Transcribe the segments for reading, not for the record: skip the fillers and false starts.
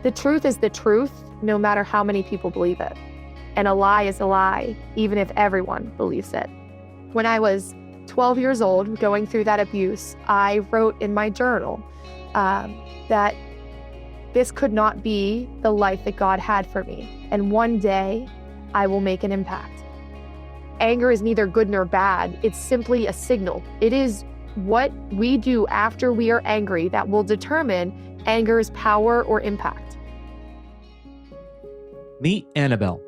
The truth is the truth, no matter how many people believe it. And a lie is a lie, even if everyone believes it. When I was 12 years old, going through that abuse, I wrote in my journal that this could not be the life that God had for me. And one day, I will make an impact. Anger is neither good nor bad. It's simply a signal. It is what we do after we are angry that will determine anger's power or impact. Meet Annabelle.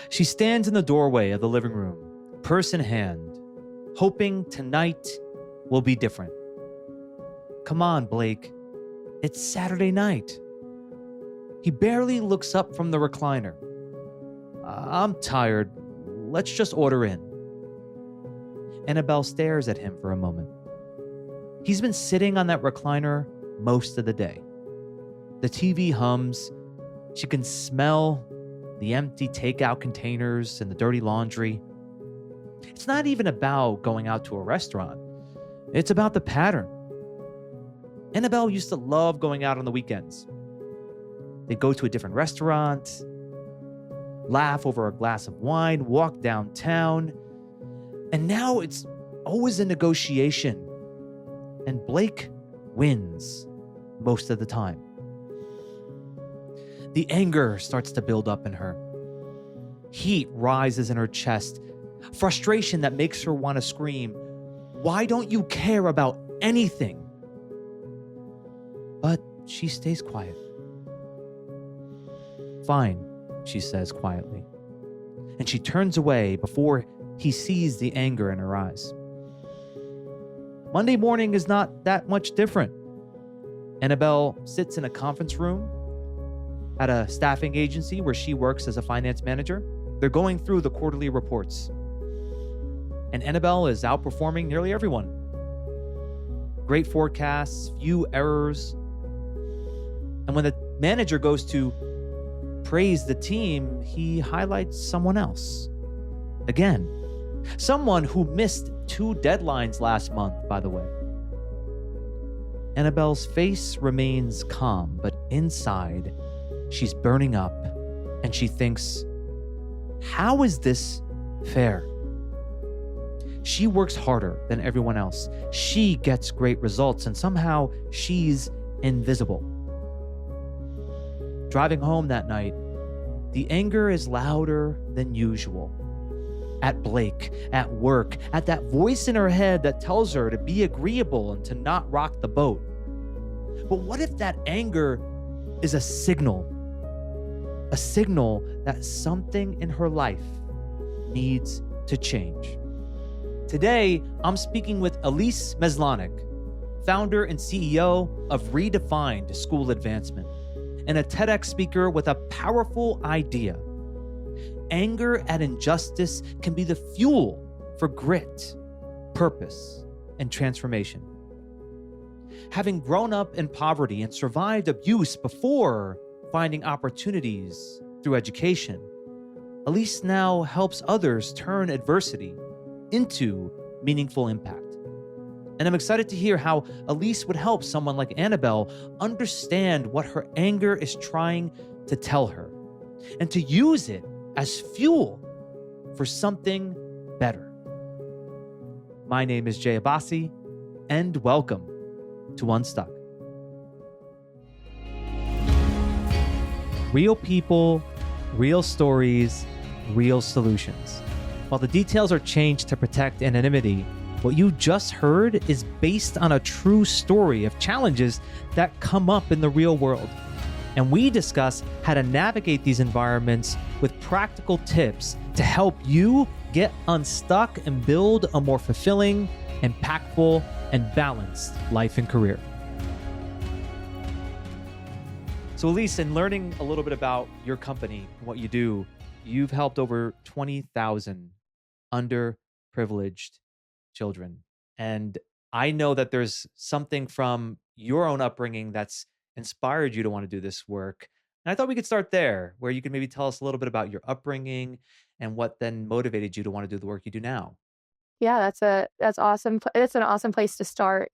She stands in the doorway of the living room, purse in hand, hoping tonight will be different. Come on, Blake. It's Saturday night. He barely looks up from the recliner. I'm tired. Let's just order in. Annabelle stares at him for a moment. He's been sitting on that recliner most of the day. The TV hums. She can smell the empty takeout containers and the dirty laundry. It's not even about going out to a restaurant. It's about the pattern. Annabelle used to love going out on the weekends. They'd go to a different restaurant, laugh over a glass of wine, walk downtown. And now it's always a negotiation. And Blake wins most of the time. The anger starts to build up in her. Heat rises in her chest. Frustration that makes her want to scream, "Why don't you care about anything?" But she stays quiet. "Fine," she says quietly. And she turns away before he sees the anger in her eyes. Monday morning is not that much different. Annabelle sits in a conference room at a staffing agency where she works as a finance manager. They're going through the quarterly reports. And Annabelle is outperforming nearly everyone. Great forecasts, few errors. And when the manager goes to praise the team, he highlights someone else. Again, someone who missed 2 deadlines last month, by the way. Annabelle's face remains calm, but inside, she's burning up, and she thinks, how is this fair? She works harder than everyone else. She gets great results, and somehow she's invisible. Driving home that night, the anger is louder than usual. At Blake, at work, at that voice in her head that tells her to be agreeable and to not rock the boat. But what if that anger is a signal that something in her life needs to change? Today, I'm speaking with Alyse Maslonik, founder and CEO of RedefinED School Advancement, and a TEDx speaker with a powerful idea. Anger at injustice can be the fuel for grit, purpose, and transformation. Having grown up in poverty and survived abuse before finding opportunities through education, Alyse now helps others turn adversity into meaningful impact. And I'm excited to hear how Alyse would help someone like Annabelle understand what her anger is trying to tell her and to use it as fuel for something better. My name is Jay Abbasi, and welcome to Unstuck. Real people, real stories, real solutions. While the details are changed to protect anonymity, what you just heard is based on a true story of challenges that come up in the real world. And we discuss how to navigate these environments with practical tips to help you get unstuck and build a more fulfilling, impactful, and balanced life and career. So Alyse, in learning a little bit about your company and what you do, you've helped over 20,000 underprivileged children. And I know that there's something from your own upbringing that's inspired you to want to do this work. And I thought we could start there, where you could maybe tell us a little bit about your upbringing and what then motivated you to want to do the work you do now. Yeah, that's awesome. It's an awesome place to start.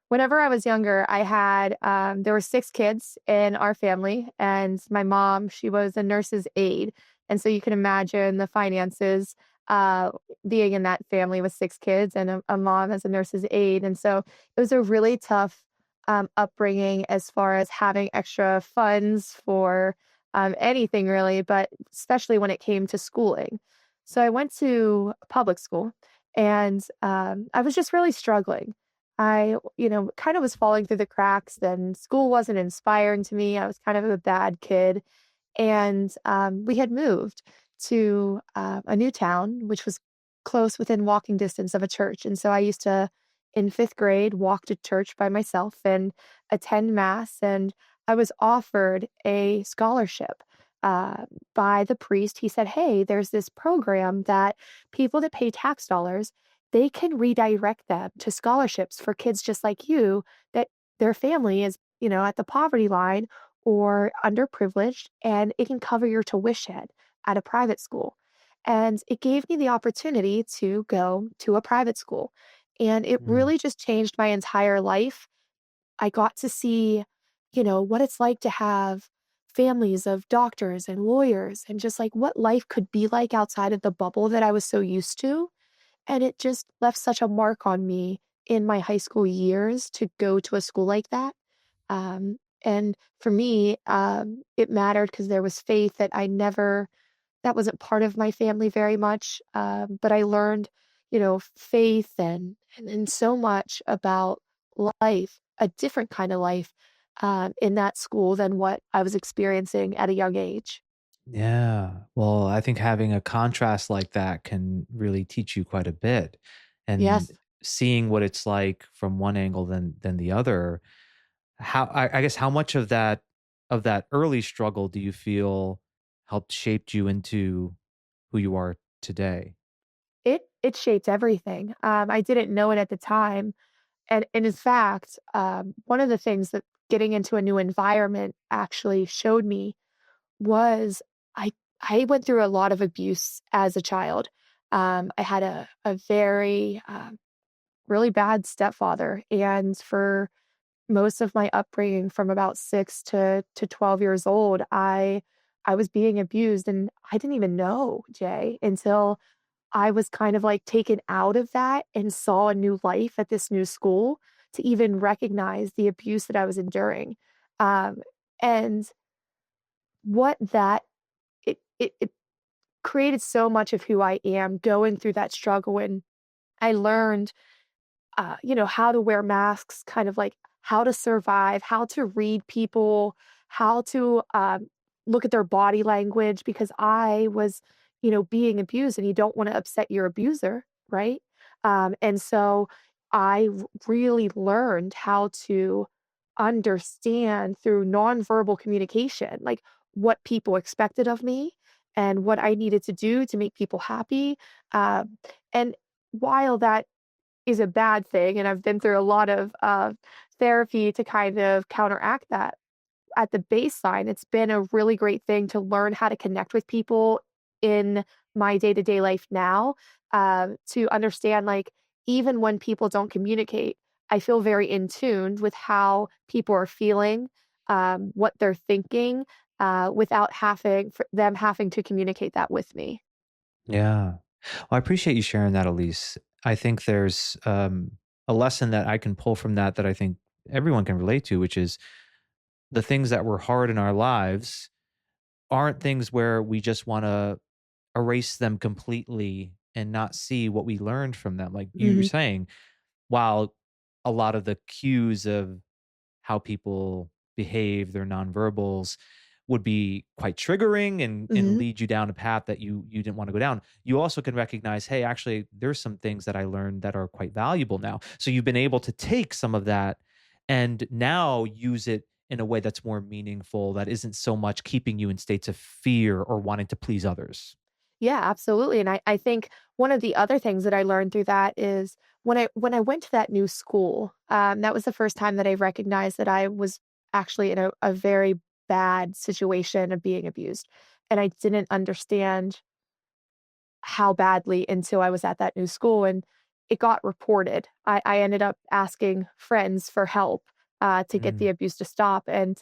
Whenever I was younger, I had there were 6 kids in our family, and my mom, she was a nurse's aide, and so you can imagine the finances, uh, being in that family with 6 kids and a mom as a nurse's aide, and so it was a really tough, upbringing as far as having extra funds for, anything really, but especially when it came to schooling. So I went to public school, and, I was just really struggling. Kind of was falling through the cracks, and school wasn't inspiring to me. I was kind of a bad kid. And we had moved to a new town, which was close within walking distance of a church. And so I used to, in fifth grade, walk to church by myself and attend mass. And I was offered a scholarship uh, by the priest. He said, "Hey, there's this program that people that pay tax dollars, they can redirect them to scholarships for kids just like you that their family is, at the poverty line or underprivileged, and it can cover your tuition at a private school." And it gave me the opportunity to go to a private school. And it Mm. really just changed my entire life. I got to see, what it's like to have families of doctors and lawyers and just like what life could be like outside of the bubble that I was so used to. And it just left such a mark on me in my high school years to go to a school like that. And for me, it mattered because there was faith that wasn't part of my family very much. But I learned, faith and so much about life, a different kind of life in that school than what I was experiencing at a young age. Yeah. Well, I think having a contrast like that can really teach you quite a bit. And Yes. seeing what it's like from one angle than the other, I guess how much of that early struggle do you feel helped shaped you into who you are today? It shaped everything. I didn't know it at the time. And in fact, one of the things that getting into a new environment actually showed me was I I went through a lot of abuse as a child. I had a very, really bad stepfather, and for most of my upbringing from about 6 to 12 years old, I was being abused, and I didn't even know, Jay, until I was kind of, like, taken out of that and saw a new life at this new school to even recognize the abuse that I was enduring. Um, and what that it created so much of who I am going through that struggle, and I learned how to wear masks, kind of like how to survive, how to read people, how to look at their body language because I was, being abused and you don't want to upset your abuser, right? And so really learned how to understand through nonverbal communication, like what people expected of me and what I needed to do to make people happy. And while that is a bad thing, and I've been through a lot of, therapy to kind of counteract that. At the baseline, it's been a really great thing to learn how to connect with people in my day-to-day life now, to understand, like, even when people don't communicate, I feel very in tune with how people are feeling, what they're thinking, without having to communicate that with me. Yeah. Well, I appreciate you sharing that, Elise. I think there's a lesson that I can pull from that I think everyone can relate to, which is the things that were hard in our lives aren't things where we just want to erase them completely and not see what we learned from them. Like you were Mhm, saying, while a lot of the cues of how people behave, their nonverbals would be quite triggering and mhm. lead you down a path that you didn't want to go down. You also can recognize, hey, actually, there's some things that I learned that are quite valuable now. So you've been able to take some of that and now use it in a way that's more meaningful, that isn't so much keeping you in states of fear or wanting to please others. Yeah, absolutely, and I think one of the other things that I learned through that is when I went to that new school, that was the first time that I recognized that I was actually in a very bad situation of being abused, and I didn't understand how badly until I was at that new school, and it got reported. I ended up asking friends for help to get the Mm. abuse to stop. And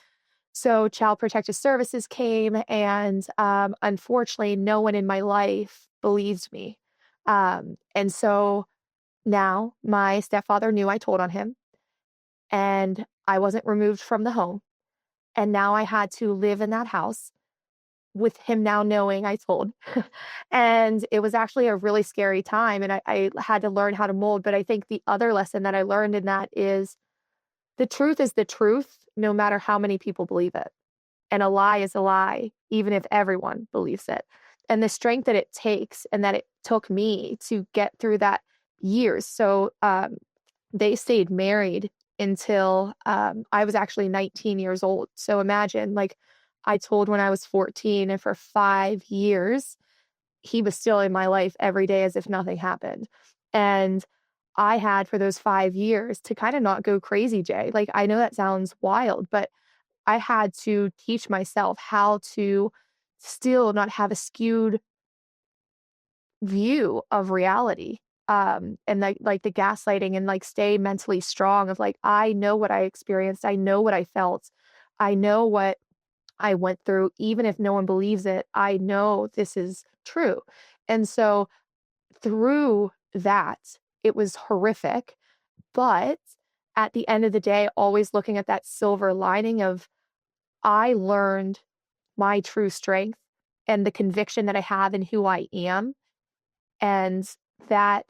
so Child Protective Services came, and unfortunately, no one in my life believed me. And so now my stepfather knew I told on him, and I wasn't removed from the home. And now I had to live in that house with him now knowing I told. And it was actually a really scary time. And I had to learn how to mold. But I think the other lesson that I learned in that is the truth, no matter how many people believe it. And a lie is a lie, even if everyone believes it. And the strength that it takes and that it took me to get through that years. So they stayed married until I was actually 19 years old. So imagine, like, I told when I was 14, and for 5 years, he was still in my life every day as if nothing happened. And I had for those 5 years to kind of not go crazy, Jay. Like, I know that sounds wild, but I had to teach myself how to still not have a skewed view of reality, and like the gaslighting, and like stay mentally strong of like, I know what I experienced, I know what I felt, I know what I went through, even if no one believes it, I know this is true. And so through that, it was horrific, but at the end of the day, always looking at that silver lining of I learned my true strength and the conviction that I have in who I am, and that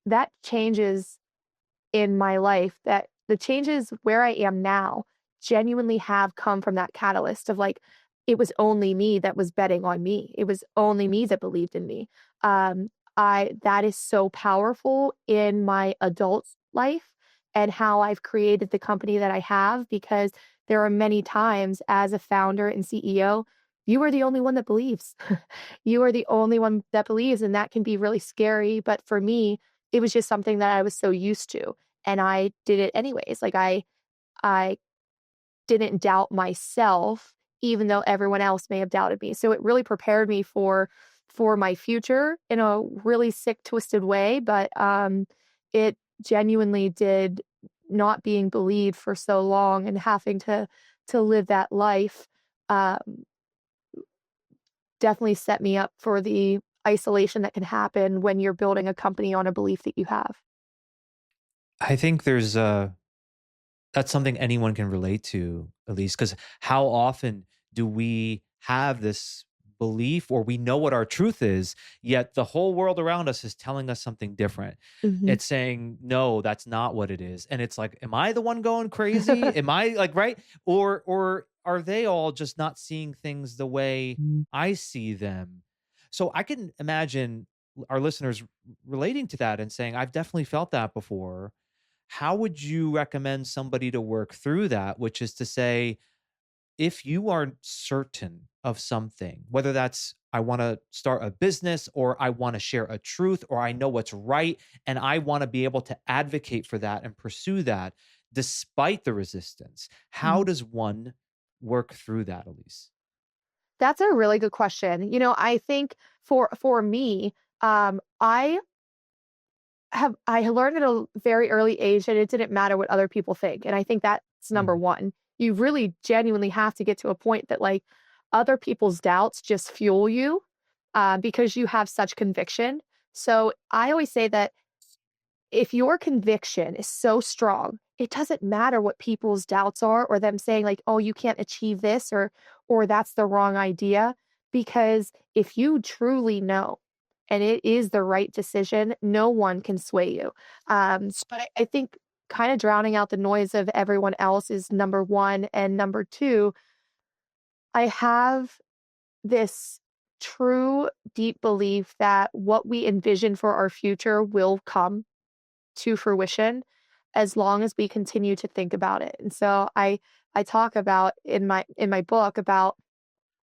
that changes in my life, that the changes where I am now genuinely have come from that catalyst of like, it was only me that was betting on me. It was only me that believed in me. Um, that is so powerful in my adult life and how I've created the company that I have, because there are many times as a founder and CEO, you are the only one that believes. You are the only one that believes, and that can be really scary. But for me, it was just something that I was so used to, and I did it anyways. Like I didn't doubt myself, even though everyone else may have doubted me. So it really prepared me for my future in a really sick, twisted way. But it genuinely did, not being believed for so long and having to live that life. Um, Definitely set me up for the isolation that can happen when you're building a company on a belief that you have. I think that's something anyone can relate to, at least, because how often do we have this belief or we know what our truth is, yet the whole world around us is telling us something different. Mhm. It's saying, no, that's not what it is. And it's like, am I the one going crazy? Am I like right? Or are they all just not seeing things the way Mm. I see them? So I can imagine our listeners relating to that and saying, I've definitely felt that before. How would you recommend somebody to work through that? Which is to say, if you are certain of something, whether that's I want to start a business or I want to share a truth or I know what's right and I want to be able to advocate for that and pursue that despite the resistance, how Mhm. does one work through that, Elise? That's a really good question. I think for me, I learned at a very early age that it didn't matter what other people think, and I think that's number Mm. one. You really genuinely have to get to a point that, like, other people's doubts just fuel you, because you have such conviction. So, I always say that if your conviction is so strong, it doesn't matter what people's doubts are or them saying like, "Oh, you can't achieve this," or "That's the wrong idea," because if you truly know and it is the right decision, no one can sway you. But I think kind of drowning out the noise of everyone else is number one. And number two, I have this true, deep belief that what we envision for our future will come to fruition as long as we continue to think about it. And so I talk about in my book about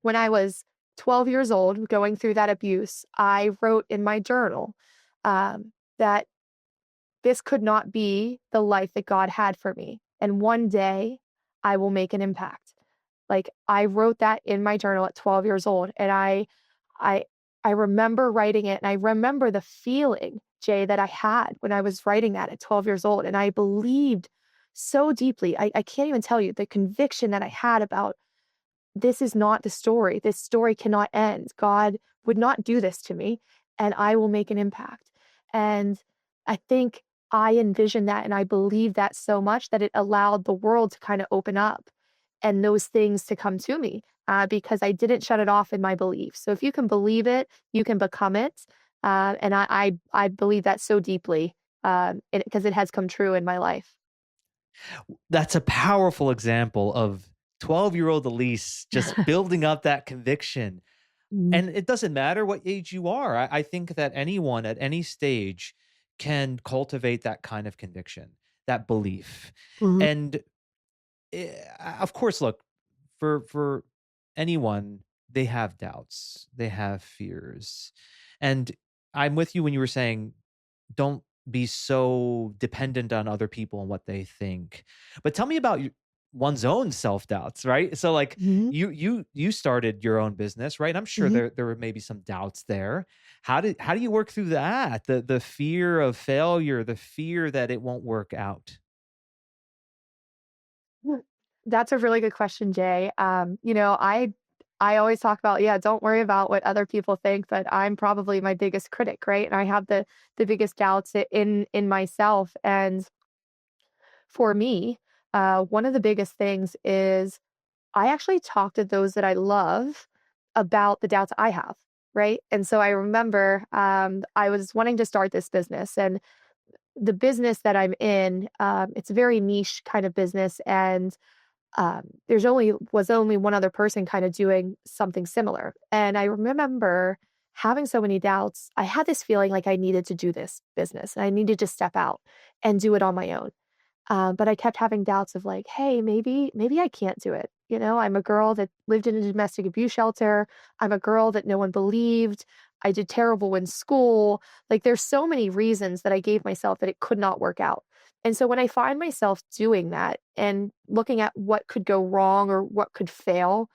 when I was 12 years old going through that abuse, I wrote in my journal that this could not be the life that God had for me. And one day I will make an impact. Like, I wrote that in my journal at 12 years old, and I I remember writing it, and I remember the feeling Jay, that I had when I was writing that at 12 years old. And I believed so deeply. I can't even tell you the conviction that I had about this is not the story. This story cannot end. God would not do this to me, and I will make an impact. And I think I envisioned that and I believed that so much that it allowed the world to kind of open up and those things to come to me because I didn't shut it off in my beliefs. So if you can believe it, you can become it. And I believe that so deeply because it has come true in my life. That's a powerful example of 12-year-old Alyse just building up that conviction. Mhm. And it doesn't matter what age you are. I think that anyone at any stage can cultivate that kind of conviction, that belief. Mhm. And of course, look, for anyone, they have doubts, they have fears. And I'm with you when you were saying, don't be so dependent on other people and what they think. But tell me about one's own self-doubts, right? So like Mhm. you started your own business, right? I'm sure Mhm. there were maybe some doubts there. How do you work through that? The fear of failure, the fear that it won't work out. Mm. That's a really good question, Jay. I always talk about, yeah, don't worry about what other people think, but I'm probably my biggest critic, right? And I have the biggest doubts in myself. And for me, one of the biggest things is I actually talk to those that I love about the doubts I have, right? And so I remember I was wanting to start this business, and the business that I'm in, it's a very niche kind of business, and there's only one other person kind of doing something similar. And I remember having so many doubts. I had this feeling like I needed to do this business and I needed to step out and do it on my own. But I kept having doubts of like, hey, maybe I can't do it. I'm a girl that lived in a domestic abuse shelter. I'm a girl that no one believed. I did terrible in school. Like there's so many reasons that I gave myself that it could not work out. And so when I find myself doing that and looking at what could go wrong or what could fail,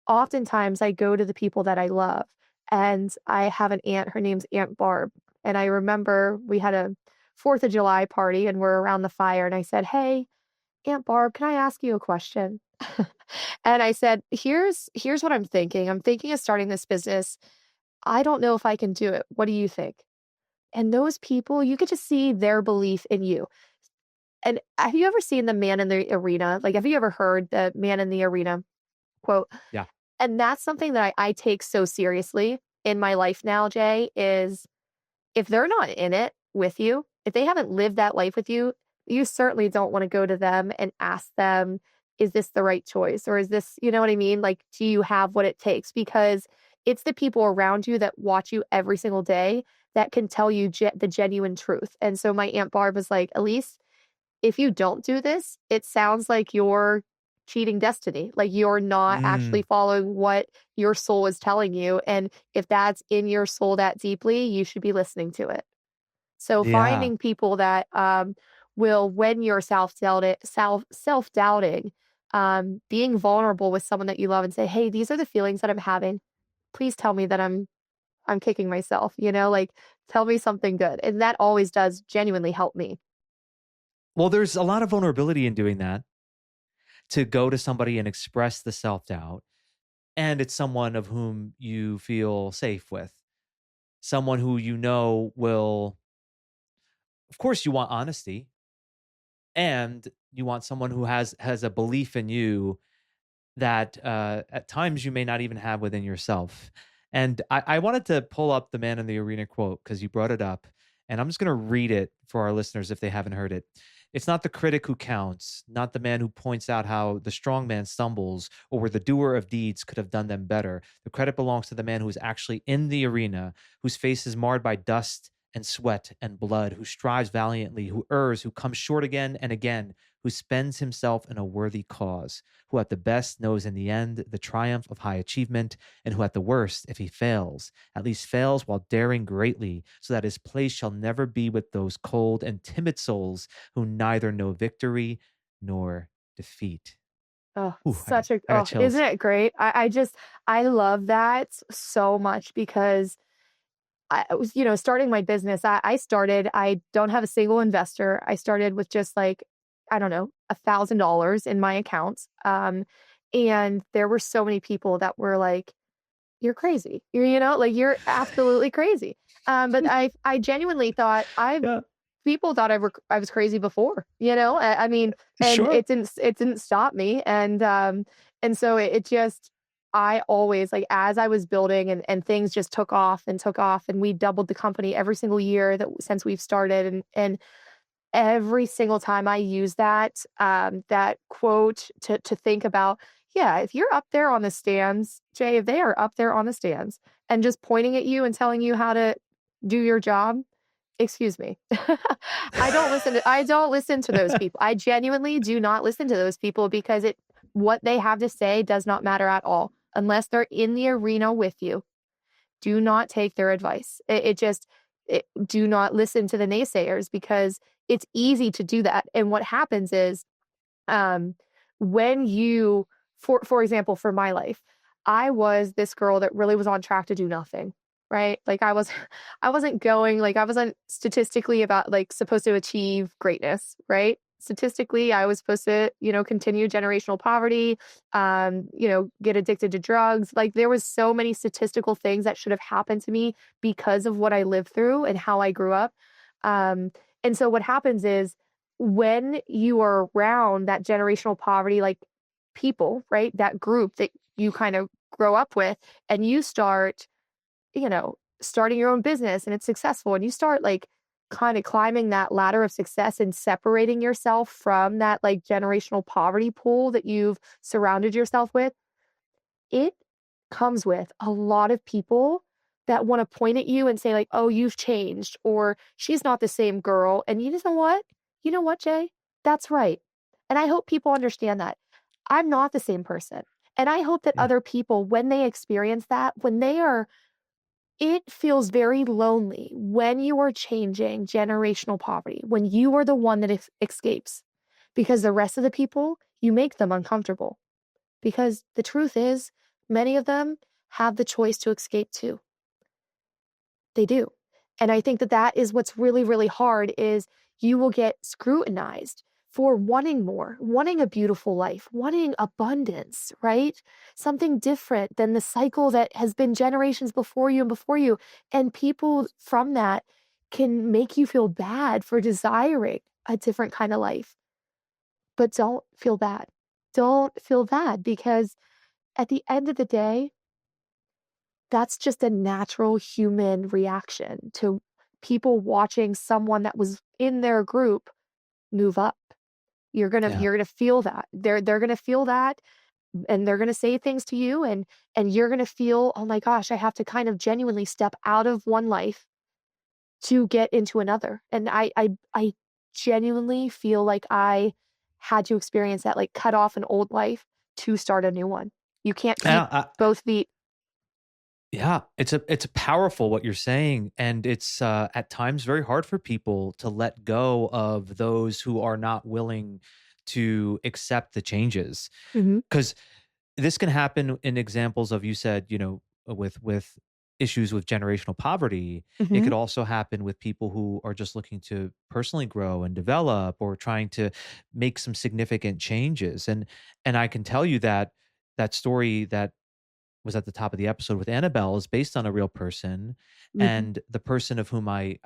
oftentimes I go to the people that I love. And I have an aunt, her name's Aunt Barb. And I remember we had a 4th of July party and we're around the fire. And I said, hey, Aunt Barb, can I ask you a question? And I said, here's what I'm thinking. I'm thinking of starting this business. I don't know if I can do it. What do you think? And those people, you get to see their belief in you. And have you ever seen the man in the arena? Like, have you ever heard the man in the arena quote? Yeah. And that's something that I take so seriously in my life now, Jay, is if they're not in it with you, if they haven't lived that life with you, you certainly don't want to go to them and ask them, is this the right choice? Or is this, you know what I mean? Like, do you have what it takes? Because it's the people around you that watch you every single day that can tell you the genuine truth. And so my Aunt Barb was like, Alyse, if you don't do this, it sounds like you're cheating destiny. Like you're not actually Mm, following what your soul is telling you. And if that's in your soul that deeply, you should be listening to it. So yeah. finding people that will, when you're self doubting, being vulnerable with someone that you love and say, "Hey, these are the feelings that I'm having. Please tell me that I'm kicking myself." Like tell me something good, and that always does genuinely help me. Well, there's a lot of vulnerability in doing that, to go to somebody and express the self-doubt, and it's someone of whom you feel safe with, someone who you know will, of course you want honesty, and you want someone who has a belief in you that at times you may not even have within yourself. And I wanted to pull up the man in the arena quote because you brought it up. And I'm just going to read it for our listeners if they haven't heard it. It's not the critic who counts, not the man who points out how the strong man stumbles or where the doer of deeds could have done them better. The credit belongs to the man who is actually in the arena, whose face is marred by dust and sweat and blood, who strives valiantly, who errs, who comes short again and again, who spends himself in a worthy cause, who at the best knows in the end the triumph of high achievement, and who at the worst, if he fails, at least fails while daring greatly, so that his place shall never be with those cold and timid souls who neither know victory nor defeat. Oh, Ooh, I got isn't chills. it great? I love that so much because I was, starting my business. I don't have a single investor. I started with just like, I don't know, $1,000 in my accounts. And there were so many people that were like, "You're crazy. Like you're absolutely crazy." But I genuinely thought Yeah, people thought I was crazy before, I mean, and sure. it didn't stop me. And so it just, I always like, as I was building and things just took off and we doubled the company every single year that since we've started. And every single time I use that quote to think about, yeah, if you're up there on the stands, Jay, if they are up there on the stands and just pointing at you and telling you how to do your job, excuse me. I don't listen to those people. I genuinely do not listen to those people because what they have to say does not matter at all unless they're in the arena with you. Do not take their advice. Do not listen to the naysayers because it's easy to do that. And what happens is, um, when you, for example, for my life, I was this girl that really was on track to do nothing, right? Like I wasn't going, like I wasn't statistically about like supposed to achieve greatness, right? Statistically, I was supposed to, continue generational poverty, get addicted to drugs. Like there was so many statistical things that should have happened to me because of what I lived through and how I grew up. Um, and so what happens is when you are around that generational poverty, like people, right? That group that you kind of grow up with, and you start, starting your own business and it's successful, and you start like kind of climbing that ladder of success and separating yourself from that like generational poverty pool that you've surrounded yourself with, it comes with a lot of people that want to point at you and say like, "Oh, you've changed," or "She's not the same girl." And you know what? You know what, Jay? That's right. And I hope people understand that. I'm not the same person. And I hope that Yeah. other people, when they experience that, it feels very lonely when you are changing generational poverty, when you are the one that escapes, because the rest of the people, you make them uncomfortable. Because the truth is, many of them have the choice to escape too. They do. And I think that that is what's really, really hard is you will get scrutinized for wanting more, wanting a beautiful life, wanting abundance, right? Something different than the cycle that has been generations before you and before you. And people from that can make you feel bad for desiring a different kind of life. But don't feel bad. Don't feel bad because at the end of the day, that's just a natural human reaction to people watching someone that was in their group move up. Yeah. You're gonna feel that. They're gonna feel that and they're gonna say things to you and you're gonna feel, oh my gosh, I have to kind of genuinely step out of one life to get into another. And I genuinely feel like I had to experience that, like cut off an old life to start a new one. You can't keep And both feet. yeah, it's a powerful what you're saying, and it's at times very hard for people to let go of those who are not willing to accept the changes. Mhm. Because this can happen in examples of, you said, with issues with generational poverty. It Mhm. could also happen with people who are just looking to personally grow and develop, or trying to make some significant changes. And I can tell you that that story that was at the top of the episode with Annabelle is based on a real person, Mhm. and the person of whom I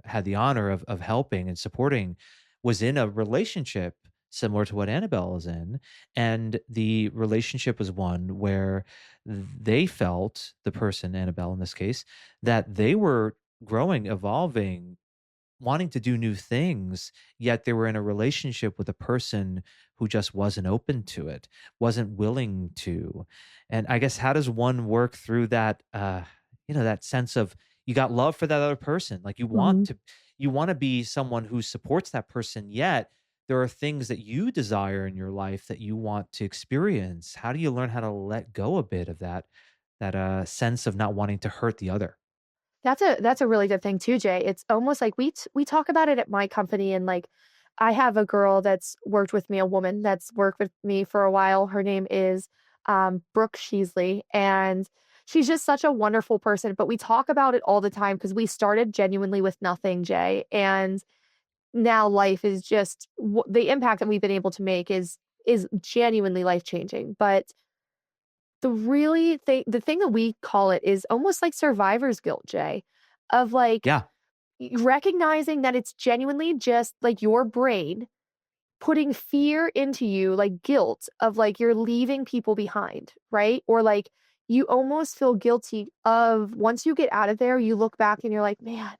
had the honor of helping and supporting was in a relationship similar to what Annabelle is in, and the relationship was one where they felt, the person, Annabelle in this case, that they were growing, evolving, wanting to do new things, yet they were in a relationship with a person who just wasn't open to it, wasn't willing to. And I guess, how does one work through that, that sense of, you got love for that other person, like Mhm. you want to be someone who supports that person, yet there are things that you desire in your life that you want to experience. How do you learn how to let go a bit of that sense of not wanting to hurt the other? That's a really good thing too, Jay. It's almost like we talk about it at my company, and like I have a girl that's worked with me, a woman that's worked with me for a while. Her name is Brooke Sheasley, and she's just such a wonderful person, but we talk about it all the time because we started genuinely with nothing, Jay, and now life is just the impact that we've been able to make is genuinely life-changing. But the thing that we call it is almost like survivor's guilt, Jay, of like Yeah. recognizing that it's genuinely just like your brain putting fear into you, like guilt of like you're leaving people behind, right? Or like you almost feel guilty of once you get out of there, you look back and you're like, man,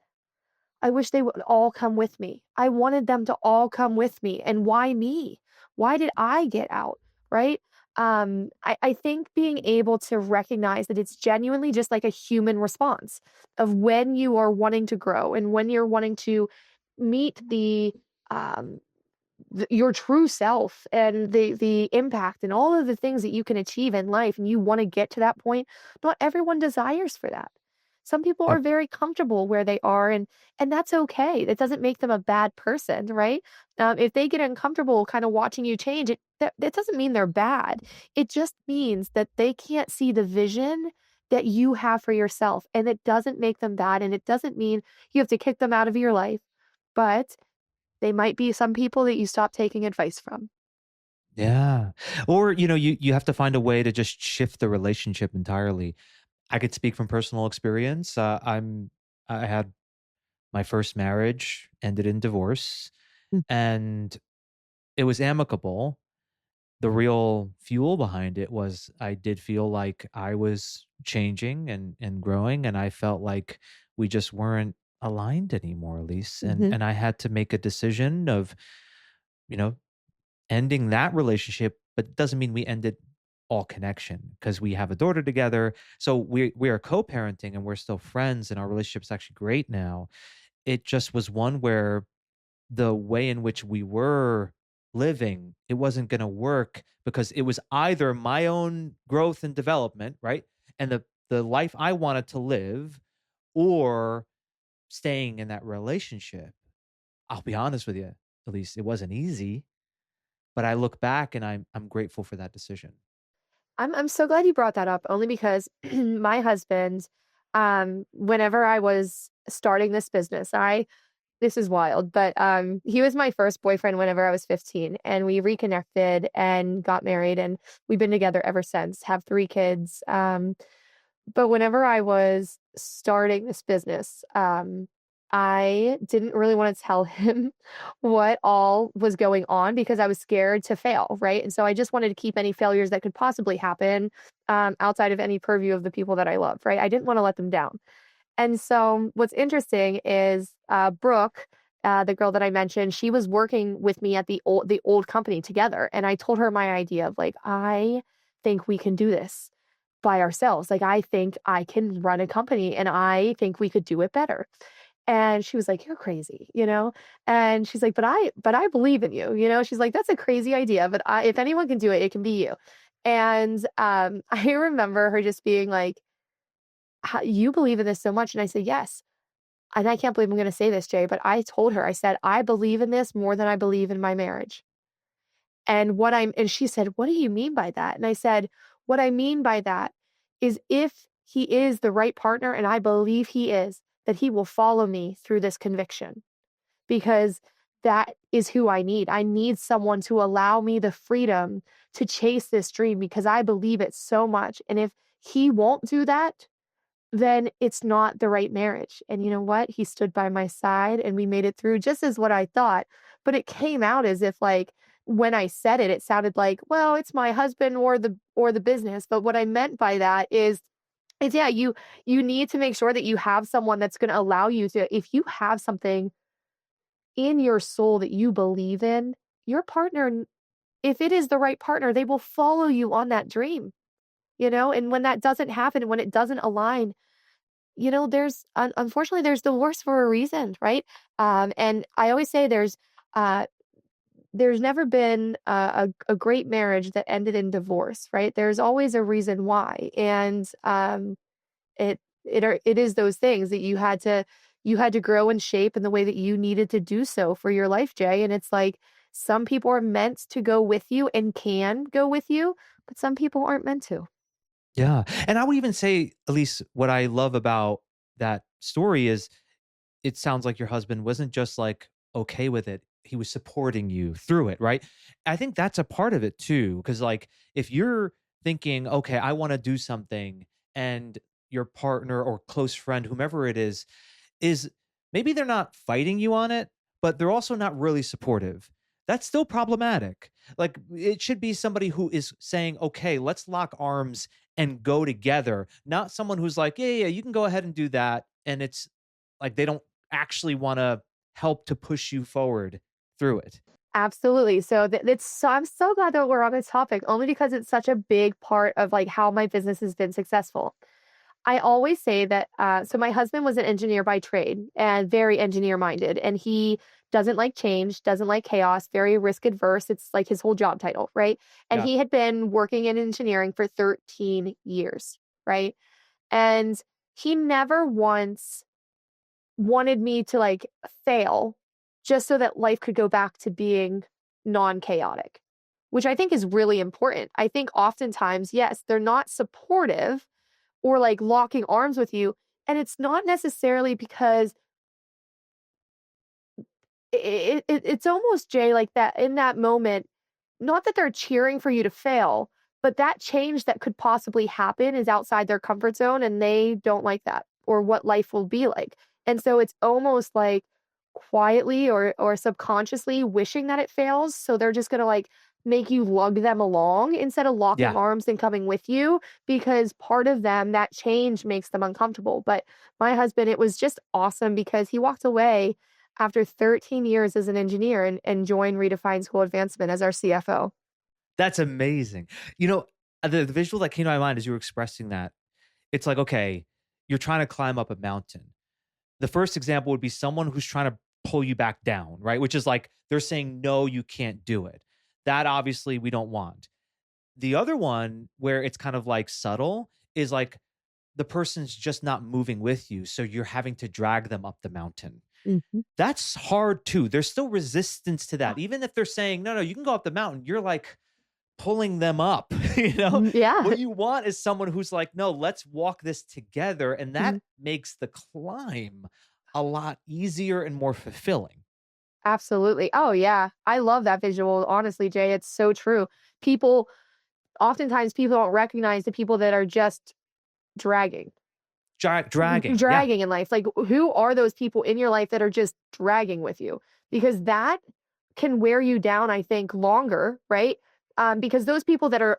I wish they would all come with me. I wanted them to all come with me. And why me? Why did I get out? Right. I think being able to recognize that it's genuinely just like a human response of when you are wanting to grow and when you're wanting to meet um, your true self and the impact and all of the things that you can achieve in life and you want to get to that point. Not everyone desires for that. Some people are Yep. very comfortable where they are, and that's okay. That doesn't make them a bad person, right? If they get uncomfortable kind of watching you change, that doesn't mean they're bad. It just means that they can't see the vision that you have for yourself, and it doesn't make them bad, and it doesn't mean you have to kick them out of your life. But they might be some people that you stop taking advice from. Yeah. Or, you have to find a way to just shift the relationship entirely. I could speak from personal experience. I had my first marriage ended in divorce, Mm. and it was amicable. The real fuel behind it was I did feel like I was changing and growing, and I felt like we just weren't aligned anymore, Elise. And Mhm. and I had to make a decision of, you know, ending that relationship, but it doesn't mean we ended all connection because we have a daughter together. So we are co-parenting and we're still friends and our relationship's actually great now. It just was one where the way in which we were living, it wasn't going to work because it was either my own growth and development, right? And the life I wanted to live, or staying in that relationship. I'll be honest with you, at least it wasn't easy, but I look back and I'm grateful for that decision. I'm so glad you brought that up only because my husband, whenever I was starting this business, I this is wild, but he was my first boyfriend whenever I was 15 and we reconnected and got married and we've been together ever since, have 3 kids. But whenever I was starting this business, I didn't really want to tell him what all was going on because I was scared to fail, right? And so I just wanted to keep any failures that could possibly happen outside of any purview of the people that I love, right? I didn't want to let them down. And so what's interesting is Brooke, the girl that I mentioned, she was working with me at the old company together, and I told her my idea of like I think we can do this by ourselves. Like I think I can run a company, and I think we could do it better. And she was like, "You're crazy," you know? And she's like, "But I believe in you," you know? She's like, "That's a crazy idea, but if anyone can do it, it can be you." And I remember her just being like, "You believe in this so much?" And I said, "Yes." And I can't believe I'm gonna say this, Jay, but I told her, I said, "I believe in this more than I believe in my marriage." And she said, "What do you mean by that?" And I said, "What I mean by that is if he is the right partner, and I believe he is, that he will follow me through this conviction because that is who I need. I need someone to allow me the freedom to chase this dream because I believe it so much. And if he won't do that, then it's not the right marriage." And you know what? He stood by my side and we made it through just as what I thought. But it came out as if like when I said it, it sounded like, well, it's my husband or the business. But what I meant by that is yeah, you need to make sure that you have someone that's going to allow you to, if you have something in your soul that you believe in, your partner, if it is the right partner, they will follow you on that dream, you know? And when that doesn't happen, when it doesn't align, there's unfortunately there's divorce for a reason, right? And I always say uh, there's never been a great marriage that ended in divorce, right? There's always a reason why, and it is those things that you had to grow and shape in the way that you needed to do so for your life, Jay. And it's like some people are meant to go with you and can go with you, but some people aren't meant to. Yeah. And I would even say, at least what I love about that story is it sounds like your husband wasn't just like okay with it. He was supporting you through it, right? I think that's a part of it too. Cause like if you're thinking, okay, I want to do something and your partner or close friend, whomever it is maybe they're not fighting you on it, but they're also not really supportive. That's still problematic. Like it should be somebody who is saying, okay, let's lock arms and go together, not someone who's like, yeah, yeah, you can go ahead and do that. And it's like they don't actually want to help to push you forward through it. Absolutely. So it's so I'm so glad that we're on this topic only because it's such a big part of like how my business has been successful. I always say that so my husband was an engineer by trade and very engineer minded and he doesn't like change, doesn't like chaos, very risk adverse. It's like his whole job title, right? And Yeah. he had been working in engineering for 13 years, right? And he never once wanted me to like fail just so that life could go back to being non-chaotic, which I think is really important. I think oftentimes, yes, they're not supportive or like locking arms with you, and it's not necessarily because it's almost Jay like that in that moment, not that they're cheering for you to fail, but that change that could possibly happen is outside their comfort zone and they don't like that or what life will be like. And so it's almost like quietly or subconsciously wishing that it fails. So they're just gonna like make you lug them along instead of locking Yeah. arms and coming with you because part of them, that change makes them uncomfortable. But my husband, it was just awesome because he walked away after 13 years as an engineer and joined Redefine School Advancement as our CFO. That's amazing. You know, the visual that came to my mind as you were expressing that, it's like, okay, you're trying to climb up a mountain. The first example would be someone who's trying to pull you back down, right? Which is like they're saying, no, you can't do it. That obviously we don't want. The other one, where it's kind of like subtle, is like the person's just not moving with you. So you're having to drag them up the mountain. Mhm. That's hard too. There's still resistance to that. Even if they're saying, no, no, you can go up the mountain, you're like pulling them up, you know? Yeah. What you want is someone who's like, no, let's walk this together. And that Mhm. makes the climb a lot easier and more fulfilling. Absolutely. Oh, yeah. I love that visual. Honestly, Jay, it's so true. People, oftentimes, people don't recognize the people that are just dragging. Dragging. Yeah. Dragging in life. Like, who are those people in your life that are just dragging with you? Because that can wear you down, I think, longer, right? Because those people that are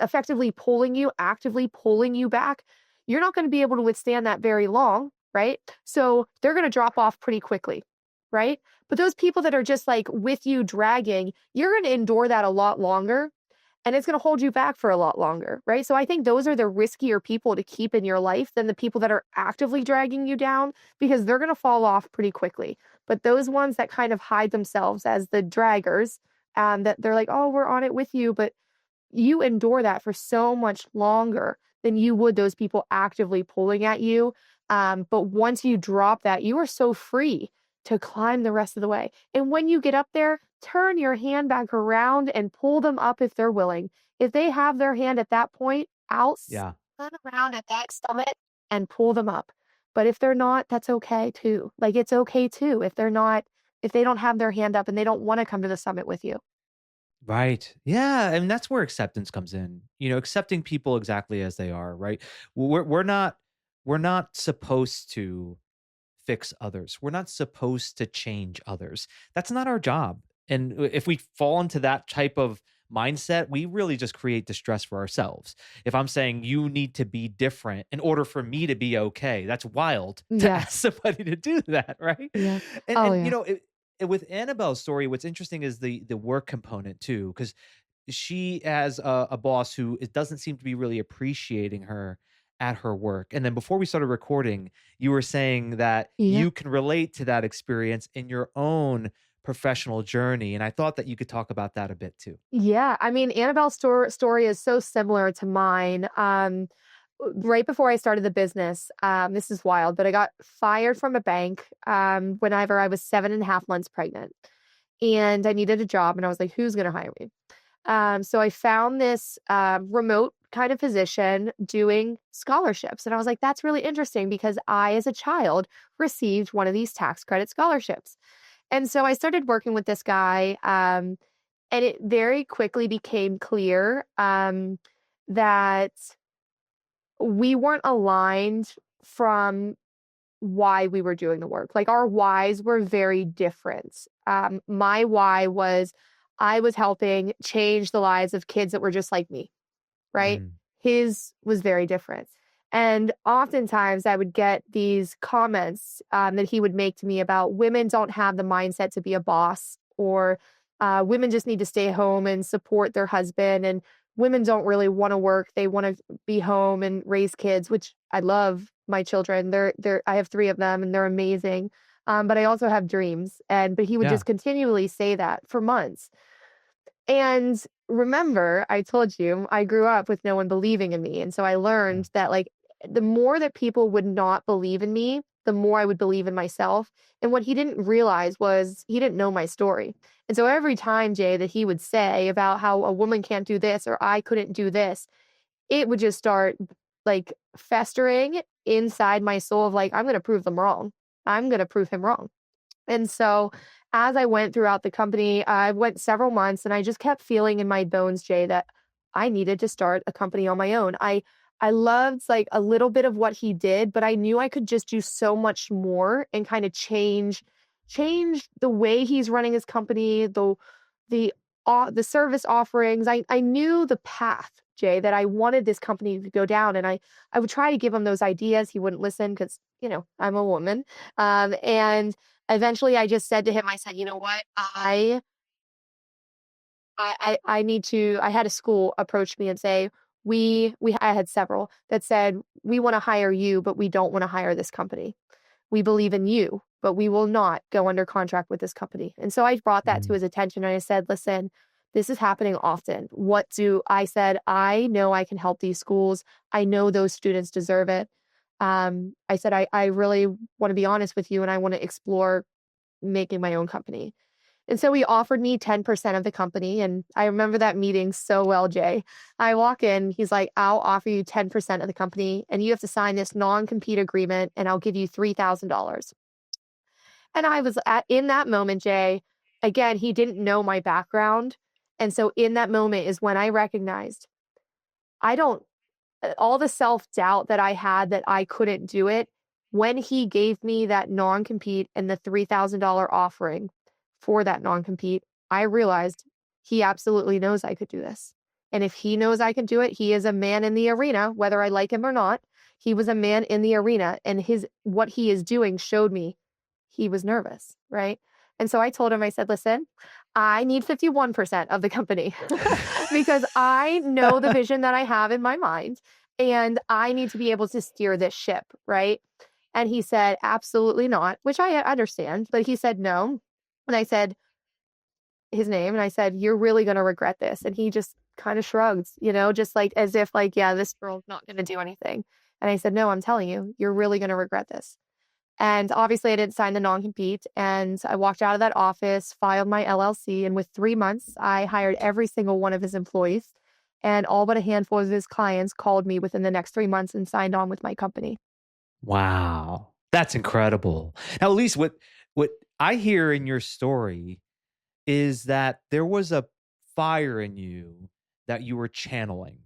effectively pulling you, actively pulling you back, you're not going to be able to withstand that very long, right? So they're going to drop off pretty quickly, right? But those people that are just like with you dragging, you're going to endure that a lot longer and it's going to hold you back for a lot longer, right? So I think those are the riskier people to keep in your life than the people that are actively dragging you down because they're going to fall off pretty quickly. But those ones that kind of hide themselves as the draggers, that they're like, oh, we're on it with you, but you endure that for so much longer than you would those people actively pulling at you. But once you drop that, you are so free to climb the rest of the way. And when you get up there, turn your hand back around and pull them up if they're willing. If they have their hand at that point, Yeah. spin around at that summit and pull them up. But if they're not, that's okay too. Like it's okay too if they're not, if they don't have their hand up and they don't want to come to the summit with you. Right. Yeah. And that's where acceptance comes in. You know, accepting people exactly as they are, right? We're not supposed to fix others. We're not supposed to change others. That's not our job. And if we fall into that type of mindset, we really just create distress for ourselves. If I'm saying you need to be different in order for me to be okay, that's wild to Yeah. ask somebody to do that, right? Yeah. And Oh, and yeah. with Annabelle's story, what's interesting is the work component too, because she has a boss who doesn't seem to be really appreciating her at her work. And then before we started recording, you were saying that Yeah. you can relate to that experience in your own professional journey. And I thought that you could talk about that a bit too. Yeah, I mean, Annabelle's story is so similar to mine. Right before I started the business, this is wild, but I got fired from a bank whenever I was 7.5 months pregnant. And I needed a job, and I was like, who's going to hire me? So I found this remote kind of position doing scholarships. And I was like, that's really interesting because I, as a child, received one of these tax credit scholarships. And so I started working with this guy. And it very quickly became clear that we weren't aligned from why we were doing the work. Like our whys were very different. My why was I was helping change the lives of kids that were just like me, right? Mm, His was very different. And oftentimes I would get these comments that he would make to me about women don't have the mindset to be a boss, or women just need to stay home and support their husband. And women don't really want to work. They want to be home and raise kids, which I love my children. I have three of them and they're amazing. But I also have dreams. But he would yeah. just continually say that for months. And remember, I told you I grew up with no one believing in me. And so I Yeah. learned that, like, the more that people would not believe in me, the more I would believe in myself. And what he didn't realize was he didn't know my story. And so every time, Jay, that he would say about how a woman can't do this or I couldn't do this, it would just start like festering inside my soul of like, I'm going to prove them wrong. I'm going to prove him wrong. And so as I went throughout the company, I went several months and I just kept feeling in my bones, Jay, that I needed to start a company on my own. I loved like a little bit of what he did, but I knew I could just do so much more and kind of change the way he's running his company, the the service offerings. I knew the path, Jay, that I wanted this company to go down, and I would try to give him those ideas. He wouldn't listen because I'm a woman, and eventually I just said to him, I said, you know what? I need to. I had a school approach me and say, I had several that said, we want to hire you, but we don't want to hire this company. We believe in you, but we will not go under contract with this company. And so I brought that to Mm, his attention and I said, listen, this is happening often. I said, I know I can help these schools. I know those students deserve it. I said, I really want to be honest with you and I want to explore making my own company. And so he offered me 10% of the company. And I remember that meeting so well, Jay. I walk in, he's like, I'll offer you 10% of the company and you have to sign this non-compete agreement and I'll give you $3,000. And in that moment, Jay, again, he didn't know my background. And so in that moment is when I recognized I don't all the self-doubt that I had that I couldn't do it, when he gave me that non-compete and the $3,000 offering for that non-compete, I realized he absolutely knows I could do this. And if he knows I can do it, he is a man in the arena, whether I like him or not. He was a man in the arena and his what he is doing showed me he was nervous, right? And so I told him, I said, listen, I need 51% of the company because I know the vision that I have in my mind and I need to be able to steer this ship, right? And he said, absolutely not, which I understand, but he said no. And I said his name and I said, you're really going to regret this. And he just kind of shrugged, just like as if like, yeah, this girl's not going to do anything. And I said, no, I'm telling you, you're really going to regret this. And obviously, I didn't sign the non compete. And I walked out of that office, filed my LLC. And with 3 months, I hired every single one of his employees. And all but a handful of his clients called me within the next 3 months and signed on with my company. wow. That's incredible. Now, Elise, what I hear in your story is that there was a fire in you that you were channeling.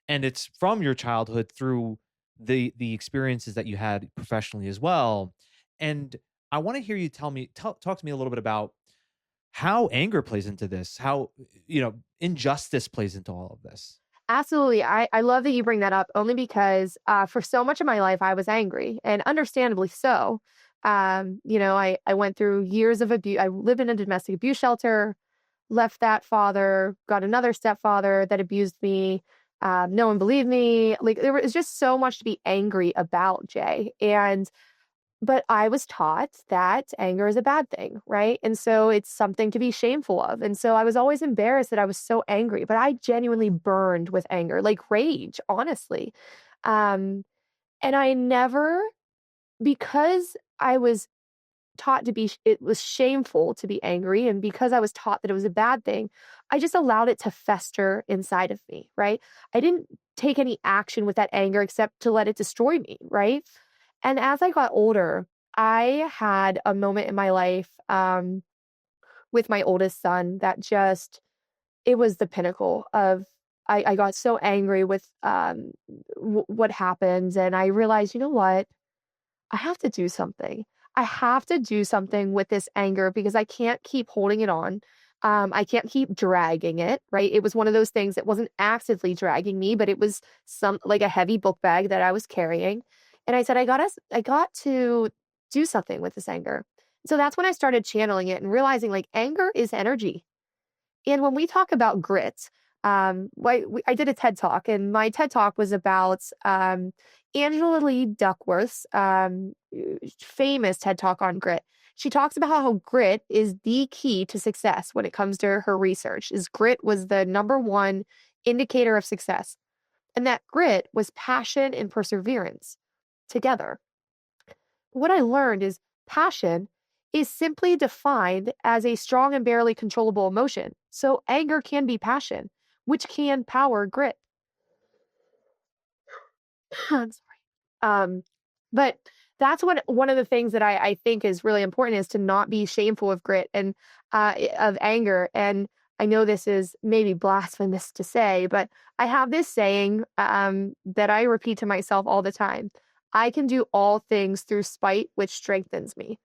And it's from your childhood through the experiences that you had professionally as well. And I want to hear you talk to me a little bit about how anger plays into this, how injustice plays into all of this. Absolutely. I love that you bring that up only because for so much of my life, I was angry and understandably so. I went through years of abuse. I lived in a domestic abuse shelter, left that father, got another stepfather that abused me. No one believed me. Like there was just so much to be angry about, Jay. But I was taught that anger is a bad thing, right? And so it's something to be shameful of. And so I was always embarrassed that I was so angry, but I genuinely burned with anger, like rage, honestly. Um, and I never, because I was taught to be, it was shameful to be angry. And because I was taught that it was a bad thing, I just allowed it to fester inside of me, right? I didn't take any action with that anger except to let it destroy me, right? And as I got older, I had a moment in my life with my oldest son that just, it was the pinnacle of, I got so angry with what happened. And I realized, you know what? I have to do something. I have to do something with this anger because I can't keep holding it on. I can't keep dragging it, right? It was one of those things that wasn't actively dragging me, but it was some like a heavy book bag that I was carrying. And I said, I got to do something with this anger. So that's when I started channeling it and realizing like anger is energy. And when we talk about grit, I did a TED talk, and my TED talk was about Angela Lee Duckworth's famous TED talk on grit. She talks about how grit is the key to success when it comes to her research. Is grit was the number one indicator of success, and that grit was passion and perseverance together. What I learned is passion is simply defined as a strong and barely controllable emotion. So anger can be passion, which can power grit. I'm sorry. But that's what one of the things that I think is really important is to not be shameful of grit and of anger. And I know this is maybe blasphemous to say, but I have this saying that I repeat to myself all the time. I can do all things through spite, which strengthens me.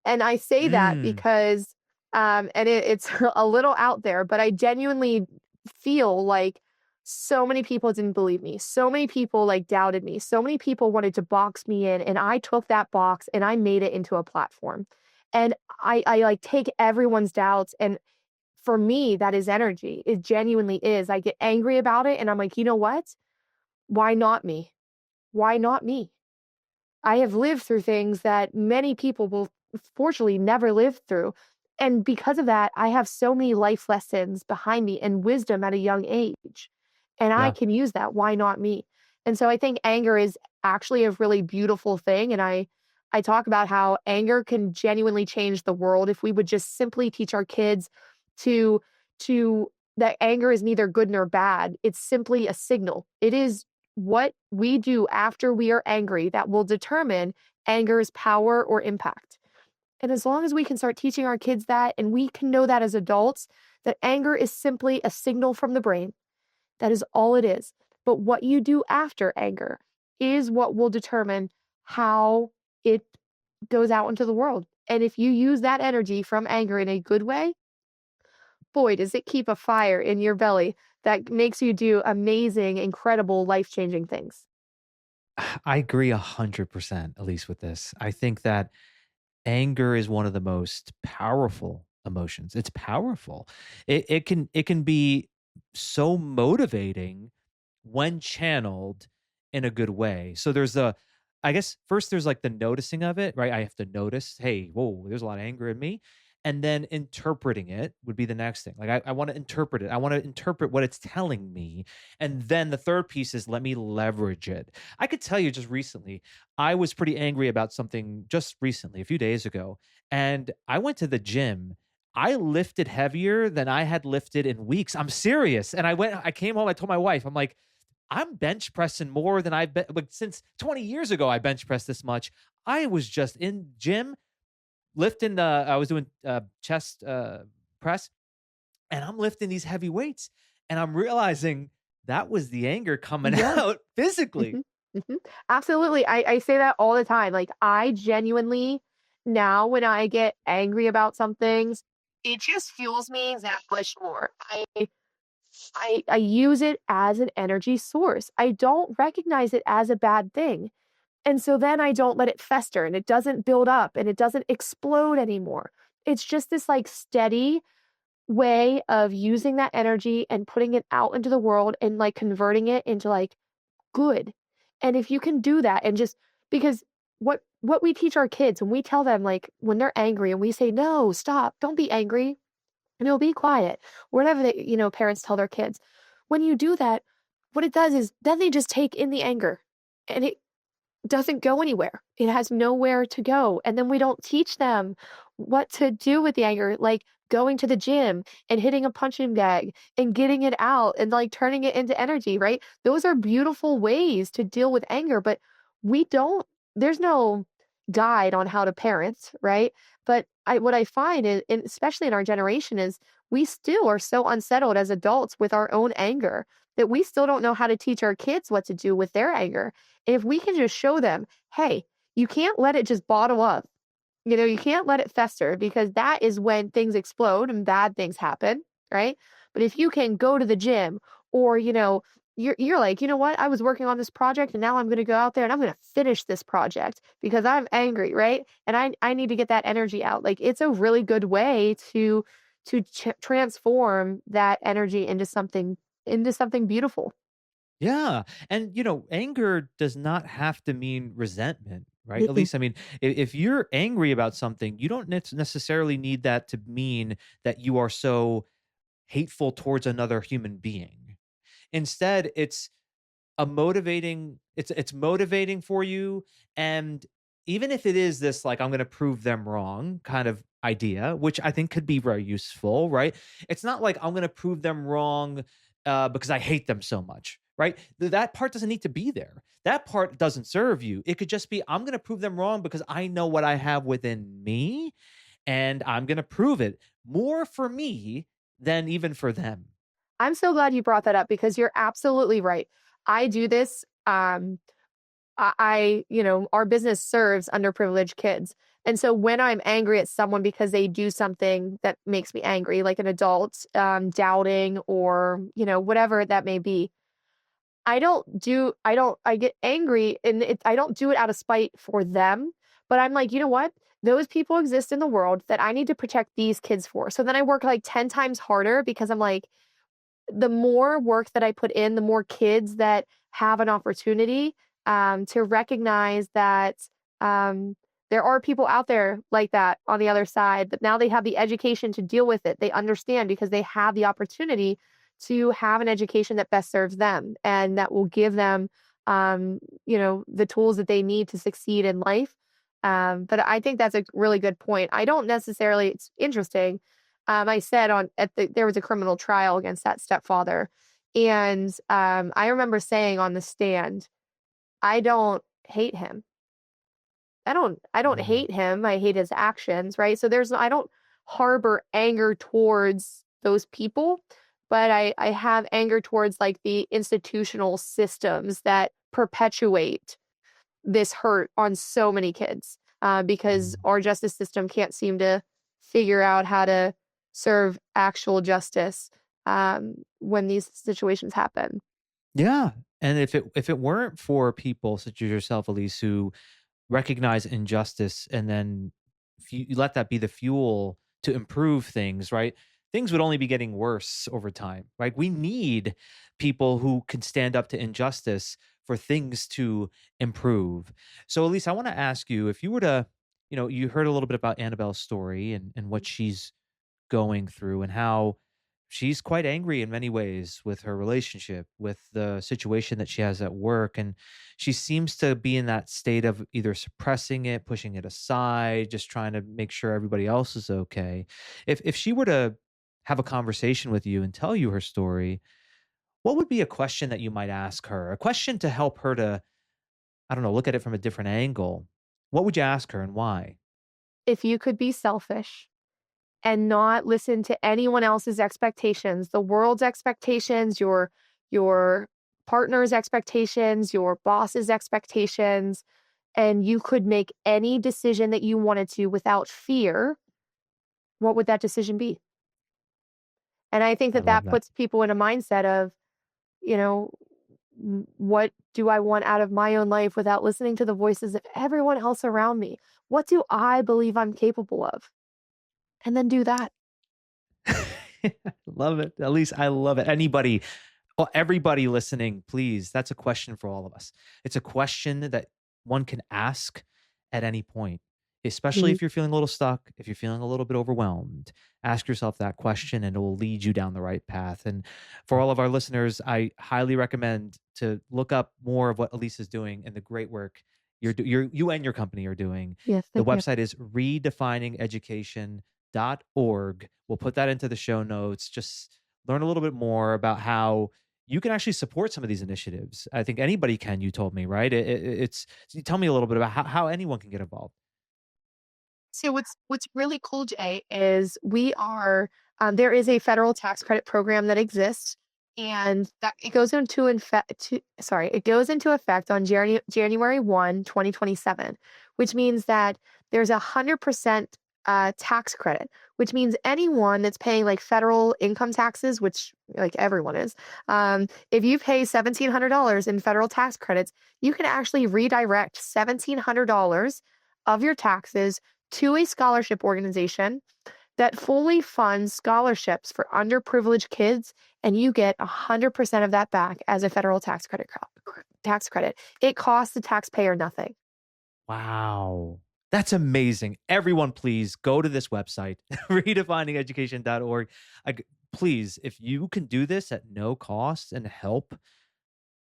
And I say that Mm. because, and it's a little out there, but I genuinely feel like so many people didn't believe me. So many people like doubted me. So many people wanted to box me in, and I took that box and I made it into a platform. And I like take everyone's doubts. And for me, that is energy. It genuinely is. I get angry about it, and I'm like, you know what? Why not me? Why not me? I have lived through things that many people will fortunately never live through. And because of that, I have so many life lessons behind me and wisdom at a young age. And I Yeah. can use that. Why not me? And so I think anger is actually a really beautiful thing. And I talk about how anger can genuinely change the world if we would just simply teach our kids to to that anger is neither good nor bad. It's simply a signal. It is what we do after we are angry that will determine anger's power or impact. And as long as we can start teaching our kids that, and we can know that as adults, that anger is simply a signal from the brain. That is all it is. But what you do after anger is what will determine how it goes out into the world. And if you use that energy from anger in a good way, boy, does it keep a fire in your belly that makes you do amazing, incredible, life changing things. I agree 100%, at least with this. I think that anger is one of the most powerful emotions. It's powerful. It can be so motivating when channeled in a good way. So there's a I guess first there's like the noticing of it, right? I have to notice, hey, whoa, there's a lot of anger in me. And then interpreting it would be the next thing. Like I want to interpret it. I want to interpret what it's telling me. And then the third piece is let me leverage it. I could tell you just recently, I was pretty angry about something just recently, a few days ago. And I went to the gym. I lifted heavier than I had lifted in weeks. I'm serious. And I came home, I told my wife, I'm like, I'm bench pressing more than I've been like since 20 years ago. I bench pressed this much. I was just in gym lifting I was doing chest press and I'm lifting these heavy weights and I'm realizing that was the anger coming Yeah. out physically. Mhm, mhm. Absolutely. I say that all the time. Like, I genuinely now when I get angry about some things, it just fuels me that much more. I use it as an energy source. I don't recognize it as a bad thing. And so then I don't let it fester and it doesn't build up and it doesn't explode anymore. It's just this like steady way of using that energy and putting it out into the world and like converting it into like good. And if you can do that and just because what we teach our kids when we tell them like when they're angry and we say no, stop, don't be angry, be quiet. Whatever they, parents tell their kids. When you do that, what it does is then they just take in the anger. And doesn't go anywhere. It has nowhere to go. And then we don't teach them what to do with the anger, like going to the gym and hitting a punching bag and getting it out and like turning it into energy, right? Those are beautiful ways to deal with anger, but we don't, there's no guide on how to parent, right? But what I find is, and especially in our generation, is we still are so unsettled as adults with our own anger that we still don't know how to teach our kids what to do with their anger. If we can just show them, hey, you can't let it just bottle up. You can't let it fester because that is when things explode and bad things happen, right? But if you can go to the gym or, you're like, you know what? I was working on this project and now I'm going to go out there and I'm going to finish this project because I'm angry, right? And I need to get that energy out. Like it's a really good way to transform that energy into something beautiful. Yeah. And, anger does not have to mean resentment, right? At Mm-mm. least, I mean, if you're angry about something, you don't necessarily need that to mean that you are so hateful towards another human being. Instead, it's motivating for you. And even if it is this, like, I'm going to prove them wrong kind of idea, which I think could be very useful, right? It's not like I'm going to prove them wrong because I hate them so much, right? That part doesn't need to be there. That part doesn't serve you. It could just be, I'm going to prove them wrong because I know what I have within me, and I'm going to prove it more for me than even for them. I'm so glad you brought that up because you're absolutely right. I do this. Our business serves underprivileged kids. And so when I'm angry at someone because they do something that makes me angry, like an adult doubting or, whatever that may be, I get angry and I don't do it out of spite for them. But I'm like, you know what? Those people exist in the world that I need to protect these kids for. So then I work like 10 times harder because I'm like, the more work that I put in, the more kids that have an opportunity to recognize that um, there are people out there like that on the other side, but now they have the education to deal with it. They understand because they have the opportunity to have an education that best serves them and that will give them, the tools that they need to succeed in life. But I think that's a really good point. I don't necessarily, it's interesting. I said there was a criminal trial against that stepfather, and I remember saying on the stand, I don't hate him. I don't Mm. hate him. I hate his actions, right? So I don't harbor anger towards those people, but I have anger towards like the institutional systems that perpetuate this hurt on so many kids because Mm. our justice system can't seem to figure out how to serve actual justice when these situations happen. Yeah. And if it weren't for people such as yourself, Elise, who recognize injustice and then you let that be the fuel to improve things, right? Things would only be getting worse over time, right? We need people who can stand up to injustice for things to improve. So, Elise, I want to ask you, if you were to, you heard a little bit about Annabelle's story and what she's going through and how she's quite angry in many ways with her relationship, with the situation that she has at work. And she seems to be in that state of either suppressing it, pushing it aside, just trying to make sure everybody else is okay. If she were to have a conversation with you and tell you her story, what would be a question that you might ask her? A question to help her to, I don't know, look at it from a different angle. What would you ask her and why? If you could be selfish and not listen to anyone else's expectations, the world's expectations, your partner's expectations, your boss's expectations, and you could make any decision that you wanted to without fear, what would that decision be? And I think I that love that that. puts people in a mindset of, you know, what do I want out of my own life without listening to the voices of everyone else around me? What do I believe I'm capable of? And then do that. Love it. At least I love it. Anybody, well, everybody listening, please, that's a question for all of us. It's a question that one can ask at any point, especially Mhm. if you're feeling a little stuck, if you're feeling a little bit overwhelmed. Ask yourself that question and it will lead you down the right path. And for all of our listeners, I highly recommend to look up more of what Elise is doing and the great work you and your company are doing. Yes, The thank you. website is redefiningeducation.org. We'll put that into the show notes. Just learn a little bit more about how you can actually support some of these initiatives. I think anybody can, you told me, right? It's tell me a little bit about how anyone can get involved. So what's really cool, Jay, is there is a federal tax credit program that exists, and that it goes into effect on January 1, 2027, which means that there's 100% tax credit, which means anyone that's paying like federal income taxes, which like everyone is, if you pay $1,700 in federal tax credits, you can actually redirect $1,700 of your taxes to a scholarship organization that fully funds scholarships for underprivileged kids, and you get 100% of that back as a federal tax credit. It costs the taxpayer nothing. Wow. That's amazing. Everyone, please go to this website, redefiningeducation.org. Please, if you can do this at no cost and help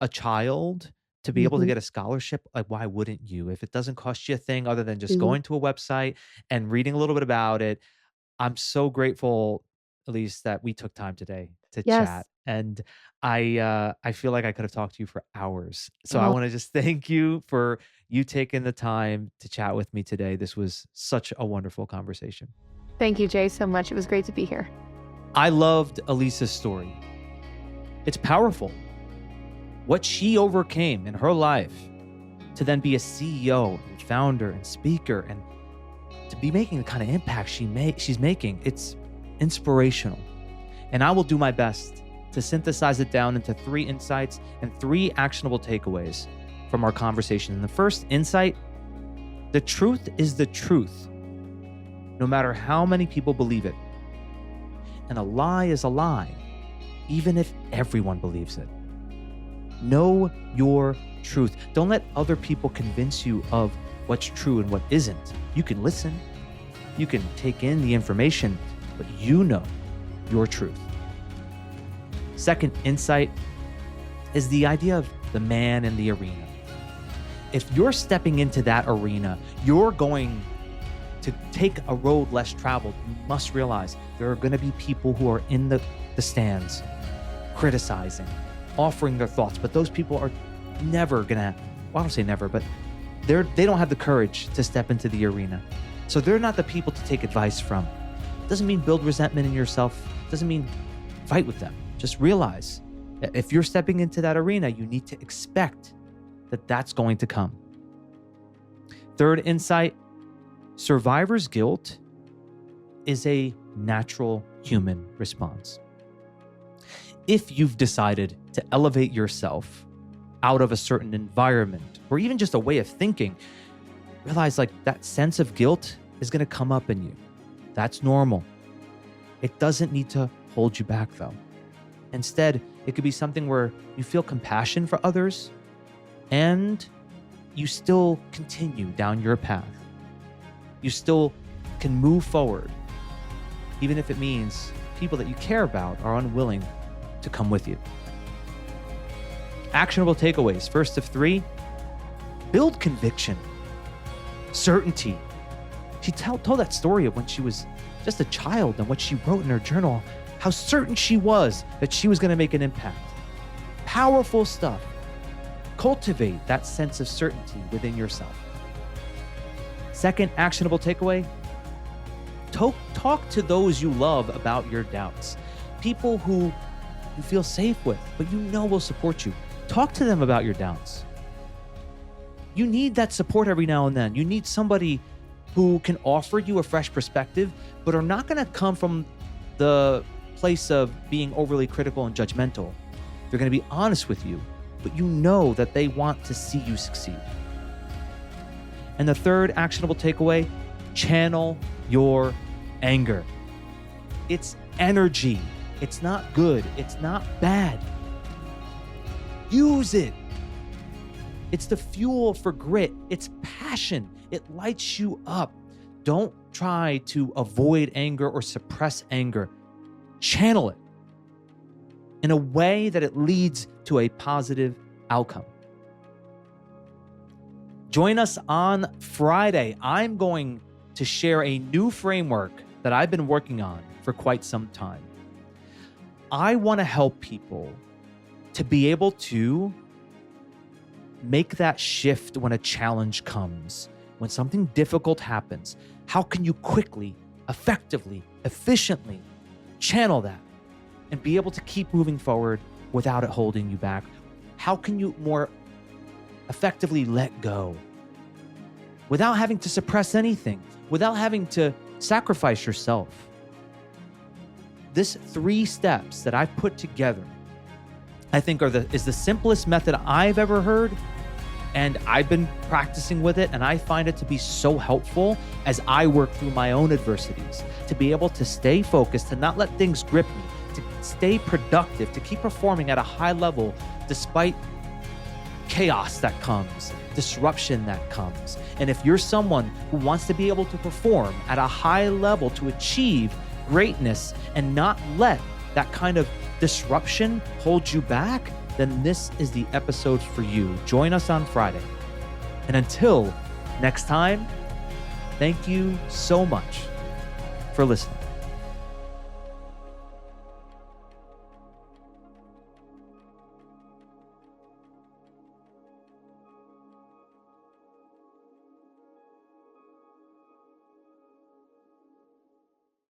a child to be able to Mhm. get a scholarship, like why wouldn't you? If it doesn't cost you a thing other than just Mhm. going to a website and reading a little bit about it, I'm so grateful, Alyse, that we took time today to Yes. chat. And I feel like I could have talked to you for hours. So I Oh, want to just thank you for you taking the time to chat with me today. This was such a wonderful conversation. thank you, Jay, so much. It was great to be here. I loved Alyse's story. It's powerful. What she overcame in her life to then be a CEO and founder and speaker and to be making the kind of impact she's making, it's inspirational. And I will do my best to synthesize it down into 3 insights and 3 actionable takeaways from our conversation. And the first insight, the truth is the truth, no matter how many people believe it. And a lie is a lie, even if everyone believes it. Know your truth. Don't let other people convince you of what's true and what isn't. You can listen, you can take in the information, but you know your truth. Second insight is the idea of the man in the arena. If you're stepping into that arena, you're going to take a road less traveled. You must realize there are going to be people who are in the stands criticizing, offering their thoughts, but those people are never gonna, well, I don't say never, but they don't have the courage to step into the arena. So they're not the people to take advice from. Doesn't mean build resentment in yourself. Doesn't mean fight with them. Just realize that if you're stepping into that arena, you need to expect that that's going to come. Third insight, survivor's guilt is a natural human response. If you've decided to elevate yourself out of a certain environment or even just a way of thinking, realize like that sense of guilt is going to come up in you. That's normal. It doesn't need to hold you back though. Instead, it could be something where you feel compassion for others and you still continue down your path. You still can move forward, even if it means people that you care about are unwilling to come with you. Actionable takeaways. First of 3, build conviction, certainty. She told that story of when she was just a child and what she wrote in her journal, how certain she was that she was going to make an impact. Powerful stuff. Cultivate that sense of certainty within yourself. Second actionable takeaway, talk to those you love about your doubts. People who you feel safe with, but you know will support you. Talk to them about your doubts. You need that support every now and then. You need somebody who can offer you a fresh perspective, but are not going to come from the place of being overly critical and judgmental. They're going to be honest with you, but you know that they want to see you succeed. And the third actionable takeaway, channel your anger. It's energy. It's not good. It's not bad. Use it. It's the fuel for grit. It's passion. It lights you up. Don't try to avoid anger or suppress anger. Channel it in a way that it leads to a positive outcome. Join us on Friday. I'm going to share a new framework that I've been working on for quite some time. I want to help people to be able to make that shift when a challenge comes, when something difficult happens. How can you quickly, effectively, efficiently channel that and be able to keep moving forward without it holding you back? How can you more effectively let go without having to suppress anything, without having to sacrifice yourself? This 3 steps that I've put together, I think is the simplest method I've ever heard, and I've been practicing with it, and I find it to be so helpful as I work through my own adversities, to be able to stay focused, to not let things grip me, to stay productive, to keep performing at a high level despite chaos that comes, disruption that comes. And if you're someone who wants to be able to perform at a high level to achieve greatness and not let that kind of disruption hold you back, then this is the episode for you. Join us on Friday. And until next time, thank you so much for listening.